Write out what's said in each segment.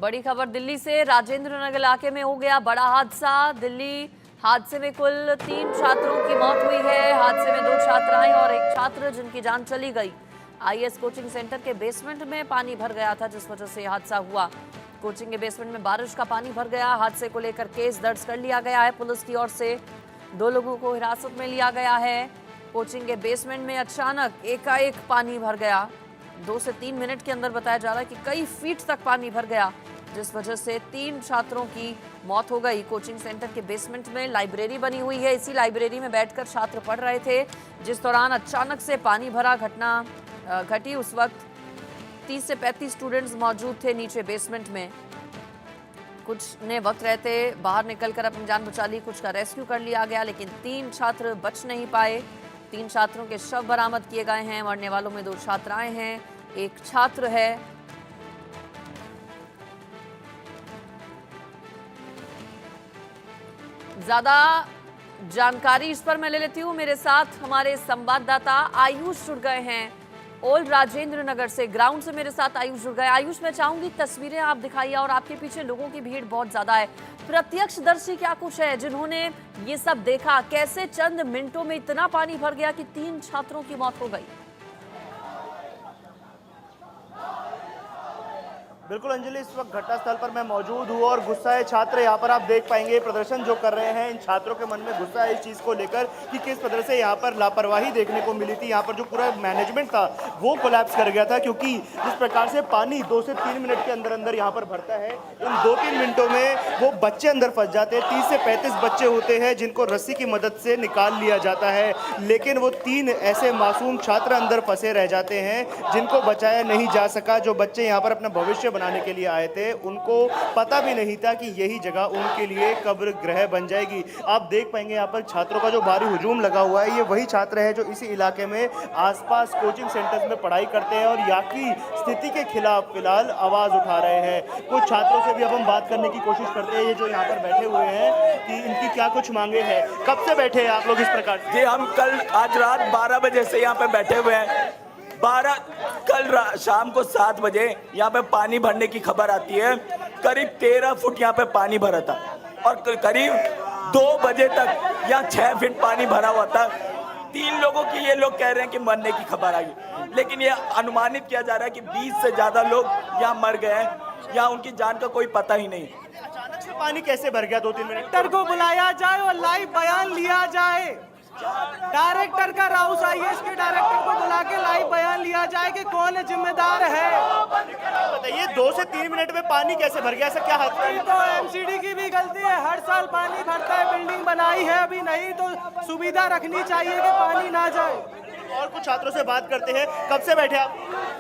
बड़ी खबर दिल्ली से। राजेंद्र नगर इलाके में हो गया बड़ा हादसा। दिल्ली हादसे में कुल 3 छात्रों की मौत हुई है। हादसे में 2 छात्राएं और 1 छात्र जिनकी जान चली गई। आईएएस कोचिंग सेंटर के बेसमेंट में पानी भर गया था, जिस वजह से यह हादसा हुआ। कोचिंग के बेसमेंट में बारिश का पानी भर गया। हादसे को लेकर केस दर्ज कर लिया गया है पुलिस की ओर से। 2 लोगों को हिरासत में लिया गया है। कोचिंग के बेसमेंट में अचानक एकाएक पानी भर गया। 2 से 3 मिनट के अंदर बताया जा रहा है कि कई फीट तक पानी भर गया, जिस वजह से 3 छात्रों की मौत हो गई। कोचिंग सेंटर के बेसमेंट में लाइब्रेरी बनी हुई है। इसी लाइब्रेरी में बैठकर छात्र पढ़ रहे थे, जिस दौरान अचानक से पानी भरा घटना घटी। उस वक्त 30 से 35 स्टूडेंट्स मौजूद थे नीचे बेसमेंट में। कुछ ने वक्त रहते बाहर निकलकर अपनी जान बचा ली, कुछ का रेस्क्यू कर लिया गया, लेकिन 3 छात्र बच नहीं पाए। 3 छात्रों के शव बरामद किए गए हैं। मरने वालों में 2 छात्राएं हैं, 1 छात्र है। ज्यादा जानकारी इस पर मैं ले लेती हूँ। मेरे साथ हमारे संवाददाता आयुष जुड़ गए हैं ओल्ड राजेंद्र नगर से। ग्राउंड से मेरे साथ आयुष जुड़ गए। आयुष, मैं चाहूंगी तस्वीरें आप दिखाइए, और आपके पीछे लोगों की भीड़ बहुत ज्यादा है। प्रत्यक्षदर्शी क्या कुछ है जिन्होंने ये सब देखा? कैसे चंद मिनटों में इतना पानी भर गया कि 3 छात्रों की मौत हो गई? बिल्कुल अंजलि, इस वक्त घटनास्थल पर मैं मौजूद हूँ और गुस्साए छात्र यहाँ पर आप देख पाएंगे प्रदर्शन जो कर रहे हैं। इन छात्रों के मन में गुस्सा है इस चीज़ को लेकर कि किस तरह से यहाँ पर लापरवाही देखने को मिली थी। यहाँ पर जो पूरा मैनेजमेंट था वो कोलैप्स कर गया था, क्योंकि जिस प्रकार से पानी 2 से 3 मिनट के अंदर अंदर यहाँ पर भरता है, इन 2-3 मिनटों में वो बच्चे अंदर फंस जाते हैं। 30 से 35 बच्चे होते हैं जिनको रस्सी की मदद से निकाल लिया जाता है, लेकिन वो 3 ऐसे मासूम छात्र अंदर फंसे रह जाते हैं जिनको बचाया नहीं जा सका। जो बच्चे यहाँ पर अपना भविष्य बनाने के लिए आए थे, उनको पता भी नहीं था कि यही जगह उनके लिए कब्र गृह बन जाएगी। आप देख पाएंगे यहाँ पर छात्रों का जो भारी हुजूम लगा हुआ है, ये वही छात्र है जो इसी इलाके में आसपास कोचिंग सेंटर्स में पढ़ाई करते हैं और यहाँ की स्थिति के खिलाफ फिलहाल आवाज उठा रहे हैं। कुछ छात्रों से भी अब हम बात करने की कोशिश करते हैं, ये जो यहाँ पर बैठे हुए हैं, कि इनकी क्या कुछ मांगे हैं। कब से बैठे हैं आप लोग इस प्रकार? जी, हम आज रात 12 बजे से यहाँ पे बैठे हुए हैं। कल शाम को 7 बजे यहाँ पे पानी भरने की खबर आती है। करीब 13 फुट यहाँ पे पानी भरा था और करीब 2 बजे तक यहाँ 6 फीट पानी भरा हुआ था। 3 लोगों की ये लोग कह रहे हैं कि मरने की खबर आई, लेकिन ये अनुमानित किया जा रहा है कि 20 से ज्यादा लोग यहाँ मर गए हैं। यहाँ उनकी जान का कोई पता ही नहीं। अचानक से पानी कैसे भर गया? 2-3 मिनट डायरेक्टर को बुलाया जाए और लाइव बयान लिया जाए। डायरेक्टर का राउस आईएएस के डायरेक्टर को बुला के लाइव बयान लिया जाए कि कौन जिम्मेदार है। बताइए, 2 से 3 मिनट में पानी कैसे भर गया? ऐसा क्या हादसा? तो एमसीडी की भी गलती है। हर साल पानी भरता है, बिल्डिंग बनाई है अभी नहीं, तो सुविधा रखनी चाहिए कि पानी ना जाए। और कुछ छात्रों से बात करते हैं। कब से बैठे आप?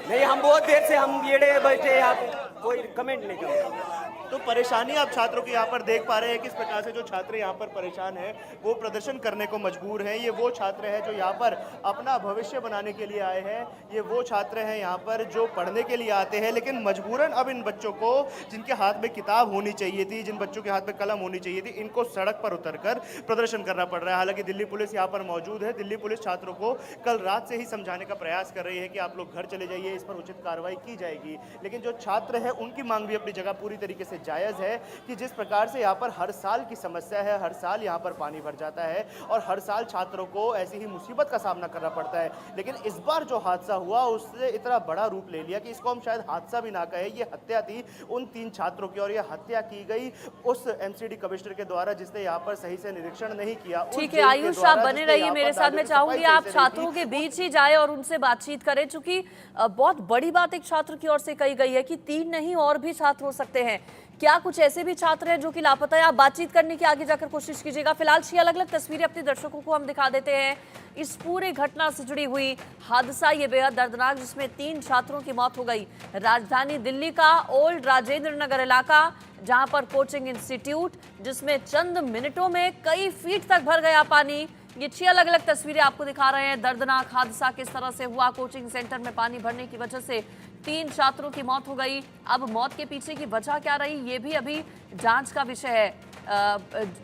नहीं, हम बहुत देर से हम येड़े बैठे, यहाँ पे कोई कमेंट नहीं कर। तो परेशानी आप छात्रों की यहाँ पर देख पा रहे हैं किस प्रकार से जो छात्र यहाँ पर परेशान हैं, वो प्रदर्शन करने को मजबूर हैं। ये वो छात्र हैं जो यहाँ पर अपना भविष्य बनाने के लिए आए हैं। ये वो छात्र हैं यहाँ पर जो पढ़ने के लिए आते हैं, लेकिन मजबूरन अब इन बच्चों को, जिनके हाथ में किताब होनी चाहिए थी, जिन बच्चों के हाथ में कलम होनी चाहिए थी, इनको सड़क पर उतरकर प्रदर्शन करना पड़ रहा है। हालांकि दिल्ली पुलिस यहाँ पर मौजूद है। दिल्ली पुलिस छात्रों को कल रात से ही समझाने का प्रयास कर रही है कि आप लोग घर चले जाइए, इस पर उचित कार्रवाई की जाएगी। लेकिन जो छात्र है उनकी मांग भी अपनी जगह पूरी तरीके से जायज़ है कि जिस प्रकार से यहाँ पर हर साल की समस्या है, हर साल यहाँ पर पानी भर जाता है और हर साल छात्रों को ऐसी ही मुसीबत का सामना करना पड़ता है, लेकिन इस बार जो हादसा हुआ उससे इतना बड़ा रूप ले लिया कि इसको हम शायद हादसा भी ना कहें। ये हत्या थी उन 3 छात्रों की, और ये हत्या की गई उस एमसीडी कमिश्नर के द्वारा जिसने यहाँ पर सही से निरीक्षण नहीं किया। ठीक है आयुष, आप बने रहिए मेरे साथ। मैं चाहूंगी आप छात्रों के बीच ही जाए और उनसे बातचीत करें, चूंकि बहुत बड़ी बात एक छात्र की ओर से कही गई है कि 3 नहीं और भी छात्र हो सकते हैं। क्या कुछ ऐसे भी छात्र हैं जो कि लापता है? आप बातचीत करने की आगे जाकर कोशिश कीजिएगा। फिलहाल 6 अलग-अलग तस्वीरें अपने दर्शकों को हम दिखा देते हैं। इस पूरे घटना से जुड़ी हुई हादसा ये बेहद दर्दनाक, जिसमें 3 छात्रों की मौत हो गई। राजधानी दिल्ली का ओल्ड राजेंद्र नगर इलाका, जहां पर कोचिंग इंस्टीट्यूट, जिसमें चंद मिनटों में कई फीट तक भर गया पानी। ये 6 अलग अलग तस्वीरें आपको दिखा रहे हैं। दर्दनाक हादसा किस तरह से हुआ। कोचिंग सेंटर में पानी भरने की वजह से 3 छात्रों की मौत हो गई। अब मौत के पीछे की वजह क्या रही, ये भी अभी जांच का विषय है।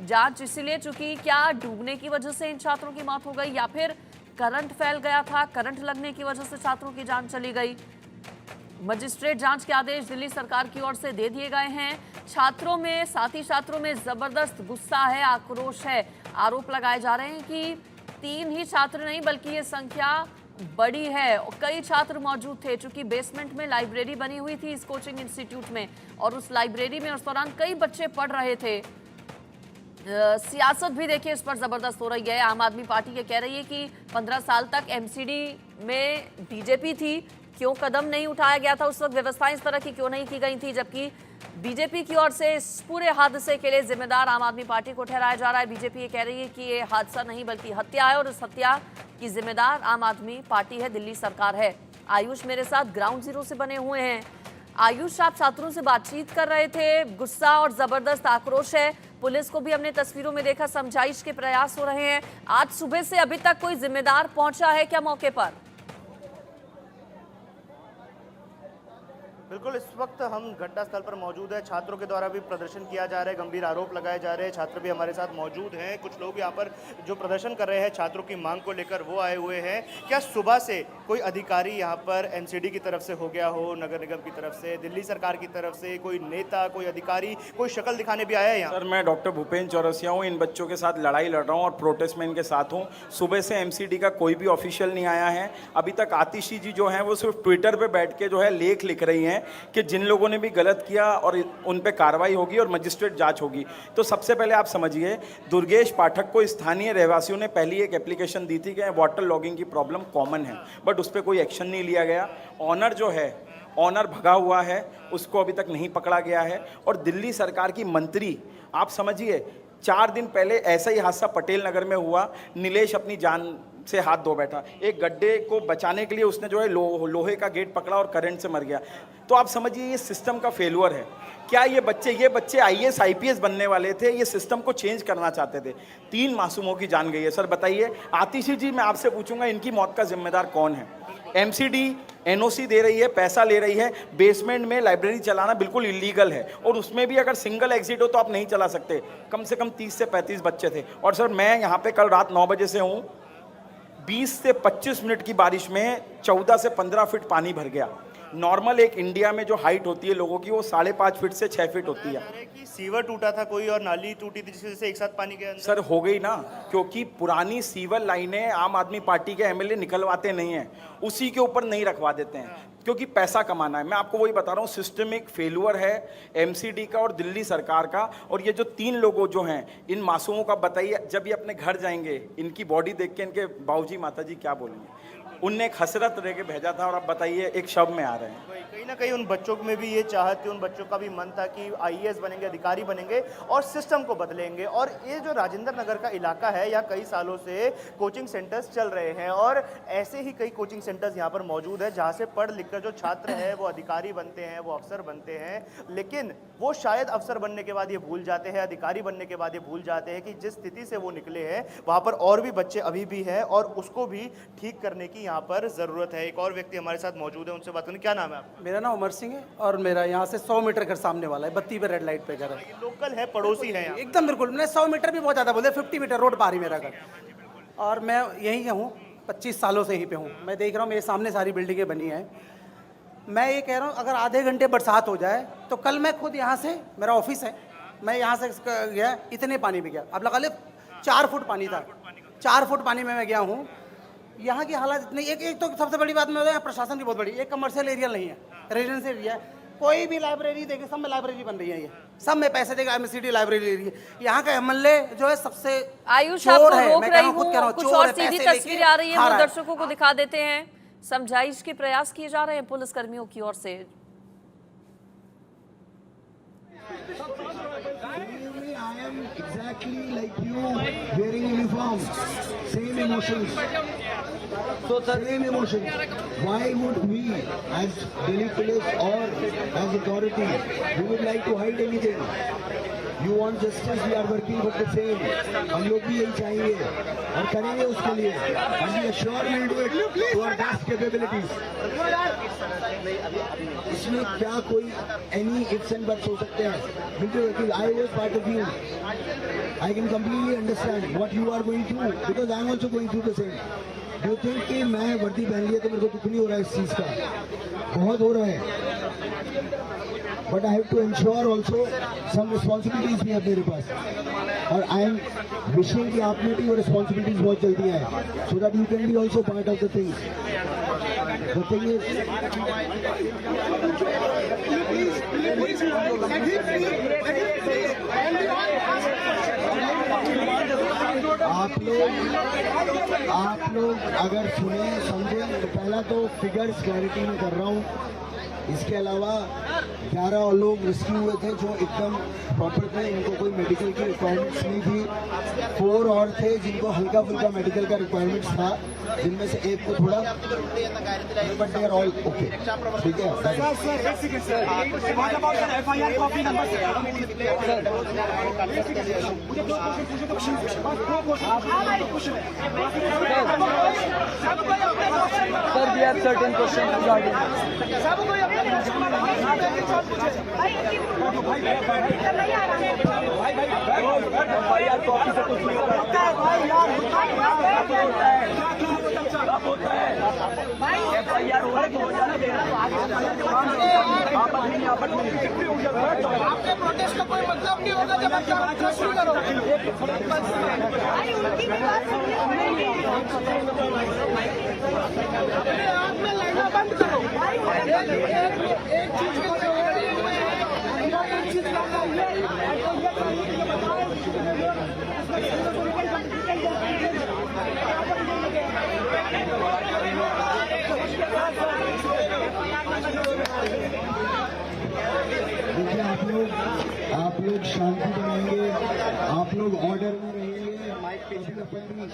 जांच इसलिए चूंकि क्या डूबने की वजह से इन छात्रों की मौत हो गई या फिर करंट फैल गया था, करंट लगने की वजह से छात्रों की जान चली गई, मजिस्ट्रेट जांच के आदेश दिल्ली सरकार की ओर से दे दिए गए हैं। साथी छात्रों में जबरदस्त गुस्सा है, आक्रोश है। आरोप लगाए जा रहे हैं कि 3 ही छात्र नहीं बल्कि ये संख्या बड़ी है और कई छात्र मौजूद थे। चूंकि बेसमेंट में लाइब्रेरी बनी हुई थी इस कोचिंग इंस्टीट्यूट में और उस लाइब्रेरी में उस दौरान कई बच्चे पढ़ रहे थे। सियासत भी देखिए इस पर जबरदस्त हो रही है। आम आदमी पार्टी ये कह रही है कि 15 साल तक एमसीडी में बीजेपी थी, क्यों कदम नहीं उठाया गया था उस वक्त, व्यवस्थाएं इस तरह की क्यों नहीं की गई थी, जबकि बीजेपी की ओर से इस पूरे हादसे के लिए जिम्मेदार आम आदमी पार्टी को ठहराया जा रहा है। बीजेपी ये कह रही है कि ये हादसा नहीं बल्कि हत्या है और इस हत्या की जिम्मेदार आम आदमी पार्टी है, दिल्ली सरकार है। आयुष मेरे साथ ग्राउंड जीरो से बने हुए हैं। आयुष, आप छात्रों से बातचीत कर रहे थे, गुस्सा और जबरदस्त आक्रोश है। पुलिस को भी हमने तस्वीरों में देखा, समझाइश के प्रयास हो रहे हैं। आज सुबह से अभी तक कोई जिम्मेदार पहुंचा है क्या मौके पर? बिल्कुल, इस वक्त हम घटनास्थल पर मौजूद है। छात्रों के द्वारा भी प्रदर्शन किया जा रहा है, गंभीर आरोप लगाए जा रहे हैं। छात्र भी हमारे साथ मौजूद हैं। कुछ लोग यहाँ पर जो प्रदर्शन कर रहे हैं छात्रों की मांग को लेकर वो आए हुए हैं। क्या सुबह से कोई अधिकारी यहाँ पर एमसीडी की तरफ से हो गया हो, नगर निगम की तरफ से, दिल्ली सरकार की तरफ से कोई नेता, कोई अधिकारी, कोई शक्ल दिखाने भी आया है यहाँ? सर, मैं डॉक्टर भूपेंद्र चौरसिया हूँ। इन बच्चों के साथ लड़ाई लड़ रहा हूँ और प्रोटेस्ट में इनके साथ हूँ। सुबह से एमसीडी का कोई भी ऑफिशियल नहीं आया है अभी तक। आतिशी जी जो हैं वो सिर्फ ट्विटर पे बैठ के जो है लेख लिख रही हैं कि जिन लोगों ने भी गलत किया और उन पे कार्रवाई होगी और मजिस्ट्रेट जांच होगी। तो सबसे पहले आप समझिए, दुर्गेश पाठक को स्थानीय रहवासियों ने पहली एक एप्लीकेशन दी थी कि वाटर लॉगिंग की प्रॉब्लम कॉमन है, बट उस पर कोई एक्शन नहीं लिया गया। ऑनर जो है, ऑनर भगा हुआ है, उसको अभी तक नहीं पकड़ा गया है। और दिल्ली सरकार की मंत्री, आप समझिए 4 दिन पहले ऐसा ही हादसा पटेल नगर में हुआ। नीलेश अपनी जान से हाथ धो बैठा, एक गड्ढे को बचाने के लिए उसने जो है लोहे का गेट पकड़ा और करंट से मर गया। तो आप समझिए ये सिस्टम का फेलुअर है। क्या ये बच्चे आईएएस आईपीएस बनने वाले थे, ये सिस्टम को चेंज करना चाहते थे। 3 मासूमों की जान गई है। सर बताइए, आतिशी जी मैं आपसे पूछूंगा, इनकी मौत का जिम्मेदार कौन है? एमसीडी एनओसी दे रही है, पैसा ले रही है, बेसमेंट में लाइब्रेरी चलाना बिल्कुल इलीगल है और उसमें भी अगर सिंगल एग्जिट हो तो आप नहीं चला सकते। कम से कम 30 से 35 बच्चे थे। और सर मैं यहाँ पे कल रात 9 बजे से हूँ, 20 से 25 मिनट की बारिश में 14 से 15 फीट पानी भर गया। नॉर्मल एक इंडिया में जो हाइट होती है लोगों की वो 5.5 फीट से 6 फीट होती है। कि सीवर टूटा था कोई और नाली टूटी थी जिसकी वजह से एक साथ पानी के अंदर? सर हो गई ना, क्योंकि पुरानी सीवर लाइनें आम आदमी पार्टी के एमएलए निकलवाते नहीं हैं, उसी के ऊपर नहीं रखवा देते हैं क्योंकि पैसा कमाना है। मैं आपको वही बता रहा हूँ, सिस्टमिक फेलुअर है एमसीडी का और दिल्ली सरकार का। और ये जो 3 लोगों जो हैं, इन मासूमों का बताइए, जब ये अपने घर जाएंगे इनकी बॉडी देख के इनके बाबूजी माताजी क्या बोलेंगे? उनने एक हसरत रह के भेजा था और अब बताइए एक शव में आ रहे हैं। कहीं ना कहीं उन बच्चों में भी ये चाहत थी, उन बच्चों का भी मन था कि आईएएस बनेंगे, अधिकारी बनेंगे और सिस्टम को बदलेंगे। और ये जो राजेंद्र नगर का इलाका है, यहाँ कई सालों से कोचिंग सेंटर्स चल रहे हैं और ऐसे ही कई कोचिंग सेंटर्स यहाँ पर मौजूद है जहाँ से पढ़ लिख कर जो छात्र हैं वो अधिकारी बनते हैं, वो अफसर बनते हैं। लेकिन वो शायद अफसर बनने के बाद ये भूल जाते हैं, अधिकारी बनने के बाद ये भूल जाते हैं कि जिस स्थिति से वो निकले हैं वहाँ पर और भी बच्चे अभी भी हैं और उसको भी ठीक करने की यहाँ पर ज़रूरत है। एक और व्यक्ति हमारे साथ मौजूद है, उनसे बात करें। क्या नाम है आपका? मेरा नाम उमर सिंह है और मेरा यहाँ से 100 मीटर घर सामने वाला है, बत्ती पे रेड लाइट पे घर है। ये लोकल है, पड़ोसी है यहाँ? एकदम बिल्कुल, मैंने 100 मीटर भी बहुत ज़्यादा बोले, 50 मीटर रोड पार ही मेरा घर। और मैं यहीं का हूँ, 25 सालों से यहीं पे हूँ। मैं देख रहा हूँ मेरे सामने सारी बिल्डिंगें बनी हैं। मैं ये कह रहा हूँ अगर आधे घंटे बरसात हो जाए तो कल मैं खुद यहाँ से, मेरा ऑफिस है, मैं यहाँ से गया, इतने पानी में गया, अब लगा ले 4 फुट पानी था, 4 फुट पानी में मैं गया हूँ। यहाँ की हालत इतनी, एक तो सबसे बड़ी बात में यहाँ प्रशासन की बहुत बड़ी, एक कमर्शियल एरिया नहीं है, रेजिडेंशियल एरिया है। कोई भी लाइब्रेरी देखे, सब में लाइब्रेरी बन रही है, ये सब में पैसे देगा एमसीडी लाइब्रेरी ले रही है। यहाँ का एमएलए जो है सबसे आयुष, आपको रोक रही हूँ, कुछ चोर और है, सीधी पैसे तस्वीरें आ रही है, खा वो रहा है। दर्शकों को दिखा देते हैं। समझाइश के प्रयास किए जा रहे हैं पुलिस कर्मियों की ओर से। I am exactly like you, wearing uniform, same emotions. Same emotions. Why would we, as Delhi police or as authority, we would like to hide anything? You want justice, we are working for the same. हम लोग भी यही चाहेंगे और करेंगे उसके लिए. And we are sure we'll do it to our best capabilities. इसमें क्या कोई any ifs and buts हो सकते हैं? बिल्कुल वकील, I was part of you. I can completely understand what you are going through because I am also going through the same. Do you think कि मैं वर्दी पहन लिया तो मेरे को दुख नहीं हो रहा है इस चीज़ का? बहुत हो रहा है, but I have to ensure also some responsibilities भी है मेरे पास, और आई एम विशिंग कि आप में भी वो रिस्पॉन्सिबिलिटीज बहुत जल्दी आए, so that you can be also part of the things. The thing is आप लोग अगर सुने समझे, तो पहला तो फिगर्स क्लैरिटी में कर रहा हूँ, इसके अलावा 11 लोग रेस्क्यू हुए थे जो एकदम प्रॉपर थे, उनको कोई मेडिकल की रिक्वायरमेंट्स नहीं थी। 4 और थे जिनको हल्का फुल्का मेडिकल का रिक्वायरमेंट्स था, जिनमें से एक को थोड़ा, but they are all okay. ठीक है Sir, we have certain questions regarding FIR हो रहा है तो हो जाना चाहिए। आपके प्रोटेस्ट का कोई मतलब नहीं होगा जब आप काम शुरू करोगे। आप में लड़ना बंद करो। एक चीज देखिए, आप लोग शांति बनाएंगे, आप लोग ऑर्डर में रहेंगे।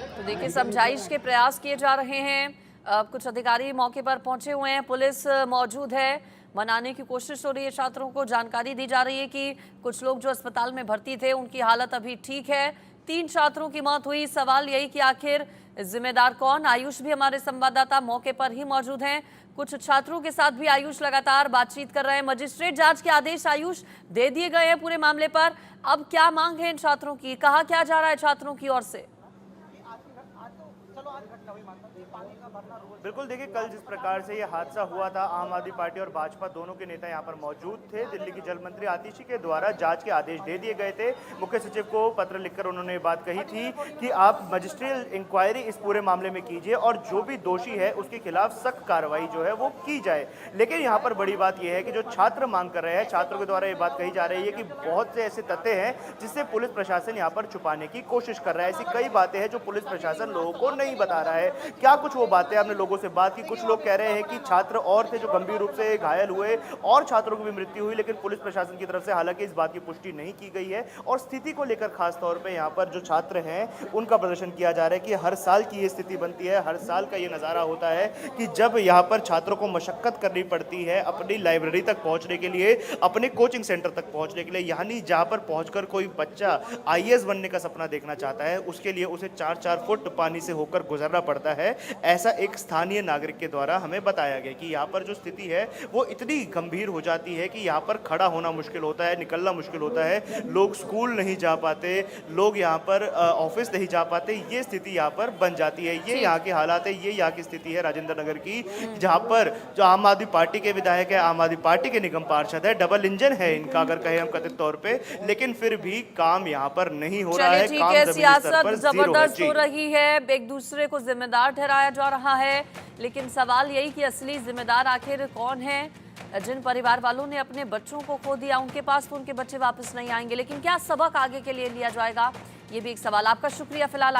तो देखिए, समझाइश के प्रयास किए जा रहे हैं। कुछ अधिकारी मौके पर पहुंचे हुए हैं, पुलिस मौजूद है, मनाने की कोशिश हो रही है। छात्रों को जानकारी दी जा रही है कि कुछ लोग जो अस्पताल में भर्ती थे उनकी हालत अभी ठीक है। 3 छात्रों की मौत हुई। सवाल यही कि आखिर जिम्मेदार कौन। आयुष भी हमारे संवाददाता मौके पर ही मौजूद हैं। कुछ छात्रों के साथ भी आयुष लगातार बातचीत कर रहे हैं। मजिस्ट्रेट जांच के आदेश आयुष दे दिए गए हैं पूरे मामले पर। अब क्या मांग है इन छात्रों की, कहा क्या जा रहा है छात्रों की ओर से? बिल्कुल, देखिए, कल जिस प्रकार से ये हादसा हुआ था, आम आदमी पार्टी और भाजपा दोनों के नेता यहाँ पर मौजूद थे। दिल्ली की जल मंत्री आतिशी के द्वारा जांच के आदेश दे दिए गए थे। मुख्य सचिव को पत्र लिखकर उन्होंने ये बात कही थी कि आप मजिस्ट्रियल इंक्वायरी इस पूरे मामले में कीजिए और जो भी दोषी है उसके खिलाफ सख्त कार्रवाई जो है वो की जाए। लेकिन यहाँ पर बड़ी बात यह है कि जो छात्र मांग कर रहे हैं, छात्रों के द्वारा ये बात कही जा रही है कि बहुत से ऐसे तथ्य हैं जिससे पुलिस प्रशासन यहाँ पर छुपाने की कोशिश कर रहा है। ऐसी कई बातें हैं जो पुलिस प्रशासन लोगों को नहीं बता रहा है। क्या कुछ वो बातें आपने लोगों से बात की? कुछ लोग कह रहे हैं कि छात्र और थे जो गंभीर रूप से घायल हुए और छात्रों की भी मृत्यु हुई, लेकिन पुलिस प्रशासन की तरफ से हालांकि इस बात की पुष्टि नहीं की गई है। और स्थिति को लेकर खास तौर पे यहाँ पर जो छात्र हैं उनका प्रदर्शन किया जा रहा है कि हर साल की ये स्थिति बनती है, हर साल का ये नज़ारा होता है कि जब यहाँ पर छात्रों को मशक्कत करनी पड़ती है अपनी लाइब्रेरी तक पहुँचने के लिए, अपने कोचिंग सेंटर तक पहुँचने के लिए, यानी जहाँ पर पहुँचकर कोई बच्चा IAS बनने का सपना देखना चाहता है, उसके लिए उसे 4-4 फुट पानी से होकर गुजरना पड़ता है। ऐसा एक स्थानीय नागरिक के द्वारा हमें बताया गया कि यहाँ पर जो स्थिति है वो इतनी गंभीर हो जाती है कि यहाँ पर खड़ा होना मुश्किल होता है, निकलना मुश्किल होता है। लोग स्कूल नहीं जा पाते, लोग यहाँ पर ऑफिस नहीं जा पाते। ये स्थिति यहाँ पर बन जाती है। ये यहाँ के हालात है, ये यहाँ की स्थिति है राजेंद्र नगर की, जहाँ पर जो आम आदमी पार्टी के विधायक है, आम आदमी पार्टी के निगम पार्षद है, डबल इंजन है इनका अगर कहें हम कथित तौर पे, लेकिन फिर भी काम यहाँ पर नहीं हो रहा है। काम सियासत जबरदस्त हो रही है, एक दूसरे को जिम्मेदार ठहराया जा रहा है, लेकिन सवाल यही कि असली जिम्मेदार आखिर कौन है? जिन परिवार वालों ने अपने बच्चों को खो दिया उनके पास तो उनके बच्चे वापस नहीं आएंगे, लेकिन क्या सबक आगे के लिए लिया जाएगा, ये भी एक सवाल। आपका शुक्रिया। फिलहाल